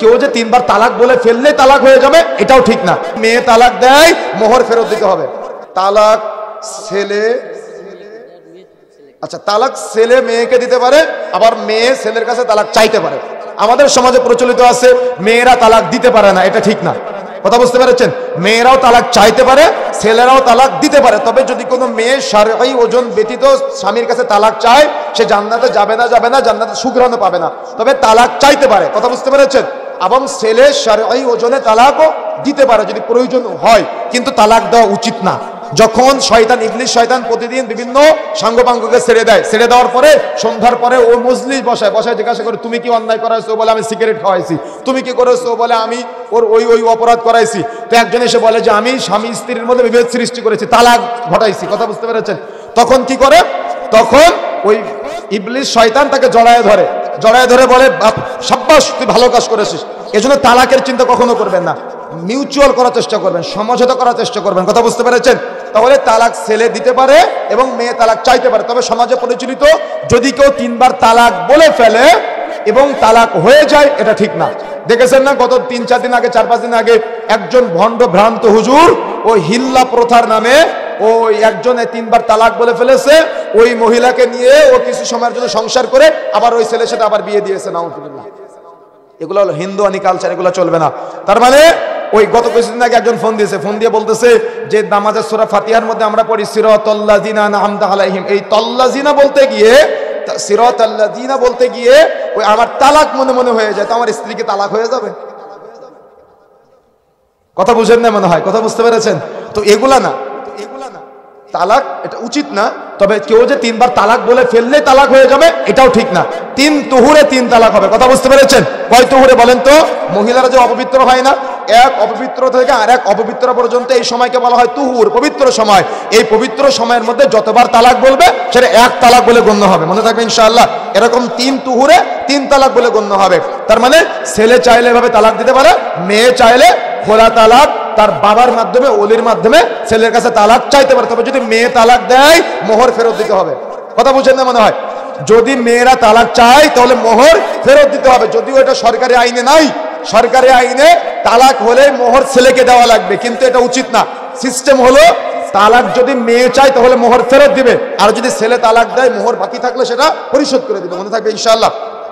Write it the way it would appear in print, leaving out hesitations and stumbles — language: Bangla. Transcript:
কেউ যে তিনবার তালাক বলে ফেললে তালাক হয়ে যাবে এটাও ঠিক না। মেয়ে তালাক দেয়, মোহর ফেরত দিতে হবে। তালাক ছেলে, আচ্ছা তালাক ছেলে মেয়েকে দিতে পারে, আবার মেয়ে ছেলের কাছে তালাক চাইতে পারে। আমাদের সমাজে প্রচলিত আছে মেয়েরা তালাক দিতে পারে না, এটা ঠিক না। কথা বুঝতে পেরেছেন? মেয়েরাও তালাক চাইতে পারে, ছেলেরাও তালাক দিতে পারে। তবে যদি কোনো মেয়ে শারঈ ওজন ব্যতীত স্বামীর কাছে তালাক চায়, সে জান্নাতে যাবে না, জান্নাতে সুগ্রহণ পাবে না, তবে তালাক চাইতে পারে। কথা বুঝতে পেরেছেন? এবং ছেলে শারঈ ওজনে তালাকও দিতে পারে যদি প্রয়োজন হয়, কিন্তু তালাক দেওয়া উচিত না। যখন শয়তান, ইবলিস শয়তান প্রতিদিন বিভিন্ন সাঙ্গপাঙ্গকে ছেড়ে দেয়, ছেড়ে দেওয়ার পরে সন্ধ্যার পরে ও মজলিস বসায় জিজ্ঞাসা করে তুমি কি অন্যায় করাইছো? বলে আমি সিগারেট খাওয়াইছি। তুমি কি করেছো? বলে আমি ওর ওই অপরাধ করাইছি। তো একজন এসে বলে যে আমি স্বামী স্ত্রীর মধ্যে বিভেদ সৃষ্টি করেছি, তালাক ঘটাইছি। কথা বুঝতে পেরেছেন? তখন কি করে? তখন ওই ইবলিস শয়তান তাকে জড়ায় ধরে বলে সাব্বাস তুই ভালো কাজ করেছিস। এজন্য তালাকের চিন্তা কখনো করবেন না, মিউচুয়াল করার চেষ্টা করবেন, সমঝোতা করার চেষ্টা করবেন। কথা বুঝতে পেরেছেন? তাহলে তালাক ছেলে দিতে পারে এবং মেয়ে তালাক চাইতে পারে। তবে সমাজে পরিচালিত যদি কেউ তিনবার তালাক বলে ফেলে এবং তালাক হয়ে যায়, এটা ঠিক না। দেখেছেন না গত 3-4 দিন আগে, 4-5 দিন আগে একজন ভণ্ড ভ্রান্ত হুজুর ওই হিল্লা প্রথার নামে ওই একজনে তিনবার তালাক বলে ফেলেছে। ওই মহিলাকে নিয়ে ও কিছু সময়ের জন্য সংসার করে আবার ওই ছেলের সাথে আবার বিয়ে দিয়েছে। নাউজুবিল্লাহ। এগুলো হলো হিন্দুয়ানি কালচার, এগুলো চলবে না। তার মানে ওই গত কিছুদিন আগে একজন ফোন দিয়ে বলতেছে যে নামাজের সূরা ফাতিহার মধ্যে আমরা পড়ি সিরাতাল্লাযিনা আনআমতা আলাইহিম, এই তাল্লাযিনা বলতে গিয়ে, সিরাতাল্লাযিনা বলতে গিয়ে ওই আমার তালাক মনে হয়ে যায়, তো আমার স্ত্রীকে তালাক হয়ে যাবে। কথা বুঝেন না মনে হয়? কথা বুঝতে পেরেছেন? তো এগুলা না, তালাক এটা উচিত না। তবে কেউ যে তিনবার তালাক বলে ফেললে তালাক হয়ে যাবে এটাও ঠিক না। 3 তুহুরে 3 তালাক হবে। কথা বুঝতে পেরেছেন? কয় তুহুরে বলেন তো? মহিলারা যে অপবিত্র হয় না, এক অপবিত্র থেকে আর এক অপবিত্র পর্যন্ত এই সময়কে বলা হয় তুহুর, পবিত্র সময়। এই পবিত্র সময়ের মধ্যে যতবার তালাক বলবে সেটা 1 তালাক বলে গণ্য হবে। মনে থাকবে ইনশাআল্লাহ। এরকম 3 তুহুরে 3 তালাক বলে গণ্য হবে। তার মানে ছেলে চাইলে এভাবে তালাক দিতে পারে, মেয়ে চাইলে খোলা তালাক তার বাবার মাধ্যমে, ওলির মাধ্যমে ছেলের কাছে তালাক চাইতে পারে। তবে যদি মেয়ে তালাক দেয়, মোহর ফেরত দিতে হবে। কথা বুঝেন না মনে হয়? যদি মেয়েরা তালাক চায় তাহলে মোহর ফেরত দিতে হবে। যদিও এটা সরকারি আইনে নাই, সরকারি আইনে তালাক হলে মোহর ছেলেকে দেওয়া লাগবে, কিন্তু এটা উচিত না। সিস্টেম হলো তালাক যদি মেয়ে চায় তাহলে মোহর ফেরত দিবে, আর যদি ছেলে তালাক দেয় মোহর বাকি থাকলে সেটা পরিশোধ করে দিবে। মনে থাকবে ইনশাআল্লাহ।